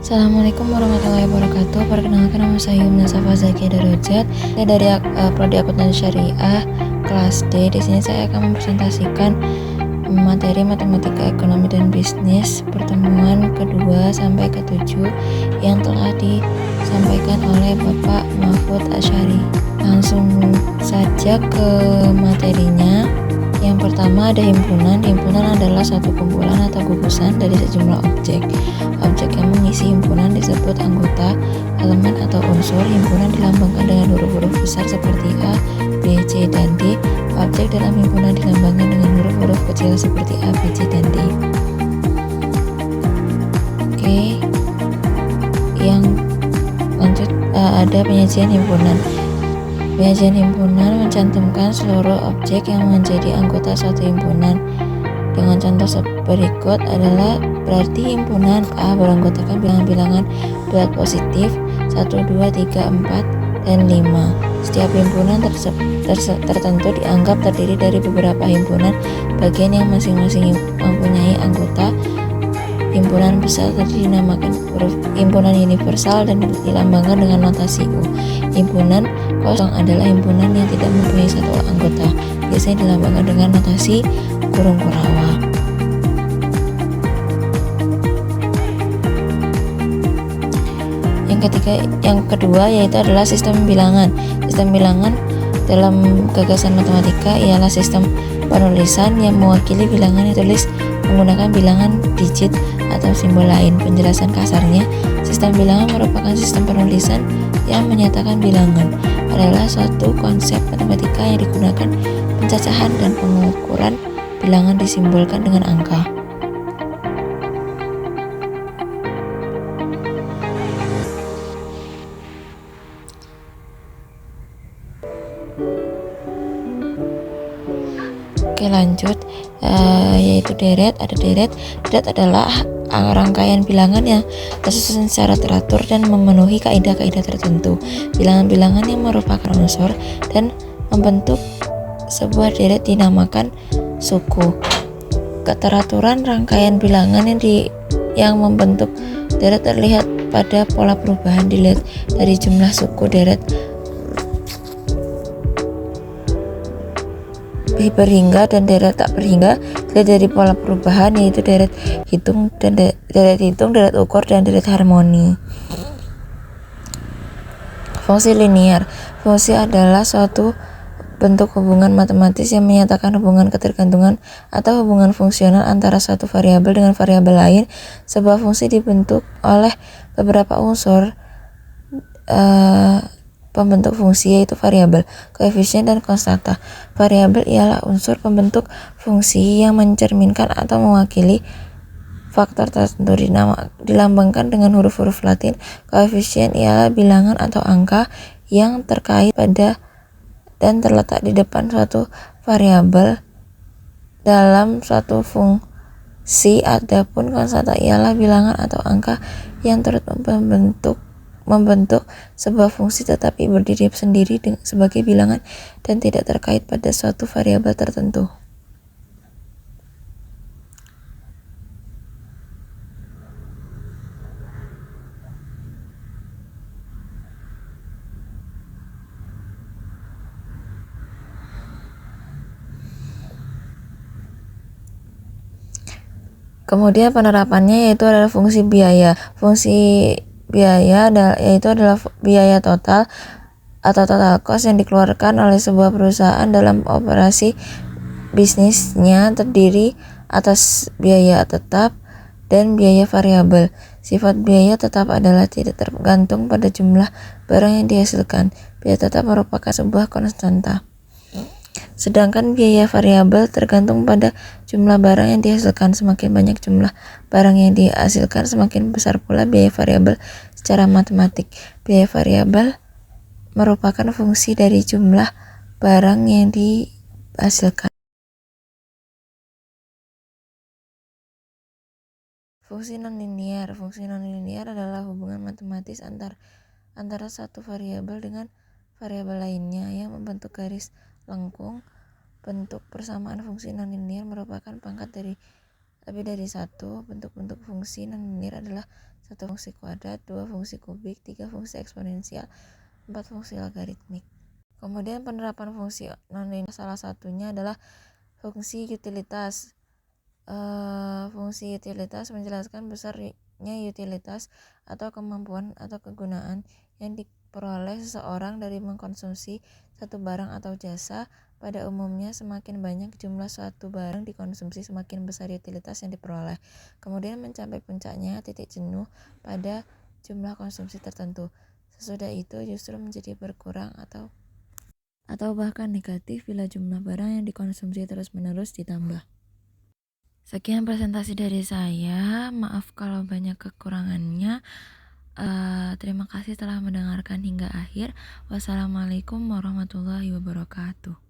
Assalamualaikum warahmatullahi wabarakatuh. Perkenalkan, nama saya Yumna Safa Zakia Darajat. Saya dari Prodi Akuntansi Syariah kelas D. Di sini saya akan mempresentasikan materi matematika ekonomi dan bisnis pertemuan kedua sampai ketujuh yang telah disampaikan oleh Bapak Mahfud Asyari. Langsung saja ke materinya. Yang pertama ada himpunan. Himpunan adalah satu kumpulan atau gugusan dari sejumlah objek. Objek yang mengisi himpunan disebut anggota. Elemen atau unsur himpunan dilambangkan dengan huruf-huruf besar seperti A, B, C, dan D. Objek dalam himpunan dilambangkan dengan huruf-huruf kecil seperti A, B, C, dan D. Oke, yang lanjut ada penyajian himpunan. Penyajian himpunan mencantumkan seluruh objek yang menjadi anggota suatu himpunan. Dengan contoh berikut adalah berarti himpunan A beranggotakan bilangan-bilangan dual positif 1, 2, 3, 4, dan 5. Setiap himpunan tertentu dianggap terdiri dari beberapa himpunan bagian yang masing-masing mempunyai anggota. Himpunan besar tadi dinamakan himpunan universal dan dilambangkan dengan notasi U. Himpunan kosong adalah himpunan yang tidak mempunyai satu anggota. Biasanya dilambangkan dengan notasi kurung kurawa. Yang kedua yaitu adalah sistem bilangan. Sistem bilangan dalam gagasan matematika ialah sistem penulisan yang mewakili bilangan ditulis menggunakan bilangan digit atau simbol lain. Penjelasan kasarnya, sistem bilangan merupakan sistem penulisan yang menyatakan bilangan adalah suatu konsep matematika yang digunakan pencacahan dan pengukuran bilangan disimbolkan dengan angka. Oke, lanjut yaitu deret. Ada deret. Deret adalah rangkaian bilangan yang tersusun secara teratur dan memenuhi kaidah-kaidah tertentu. Bilangan-bilangan yang merupakan unsur dan membentuk sebuah deret dinamakan suku. Keteraturan rangkaian bilangan yang membentuk deret terlihat pada pola perubahan. Dilihat dari jumlah suku deret berhingga dan deret tak berhingga. Dilihat dari pola perubahan yaitu deret hitung, deret ukur, dan deret harmoni. Fungsi linier. Fungsi adalah suatu bentuk hubungan matematis yang menyatakan hubungan ketergantungan atau hubungan fungsional antara suatu variabel dengan variabel lain. Sebuah fungsi dibentuk oleh beberapa unsur pembentuk fungsi yaitu variabel, koefisien, dan konstanta. Variabel ialah unsur pembentuk fungsi yang mencerminkan atau mewakili faktor tertentu, dilambangkan dengan huruf-huruf Latin. Koefisien ialah bilangan atau angka yang terkait pada dan terletak di depan suatu variabel dalam suatu fungsi. Adapun konstanta ialah bilangan atau angka yang turut membentuk sebuah fungsi tetapi berdiri sendiri sebagai bilangan dan tidak terkait pada suatu variabel tertentu. Kemudian penerapannya yaitu adalah fungsi biaya. Fungsi biaya yaitu adalah biaya total atau total cost yang dikeluarkan oleh sebuah perusahaan dalam operasi bisnisnya, terdiri atas biaya tetap dan biaya variabel. Sifat biaya tetap adalah tidak tergantung pada jumlah barang yang dihasilkan. Biaya tetap merupakan sebuah konstanta. Sedangkan biaya variabel tergantung pada jumlah barang yang dihasilkan. Semakin banyak jumlah barang yang dihasilkan, semakin besar pula biaya variabel secara matematik. Biaya variabel merupakan fungsi dari jumlah barang yang dihasilkan. Fungsi nonlinier. Fungsi nonlinier adalah hubungan matematis antara satu variabel dengan variabel lainnya yang membentuk garis lengkung. Bentuk persamaan fungsi nonlinier merupakan pangkat dari lebih dari satu. Bentuk-bentuk fungsi nonlinier adalah 1 fungsi kuadrat, 2 fungsi kubik, 3 fungsi eksponensial, 4 fungsi logaritmik. Kemudian penerapan fungsi non-linear salah satunya adalah fungsi utilitas. Fungsi utilitas menjelaskan besarnya utilitas atau kemampuan atau kegunaan yang diperoleh seseorang dari mengkonsumsi satu barang atau jasa. Pada umumnya, semakin banyak jumlah suatu barang dikonsumsi, semakin besar utilitas yang diperoleh. Kemudian mencapai puncaknya titik jenuh pada jumlah konsumsi tertentu. Sesudah itu justru menjadi berkurang atau bahkan negatif bila jumlah barang yang dikonsumsi terus-menerus ditambah. Sekian presentasi dari saya, maaf kalau banyak kekurangannya. Terima kasih telah mendengarkan hingga akhir. Wassalamualaikum warahmatullahi wabarakatuh.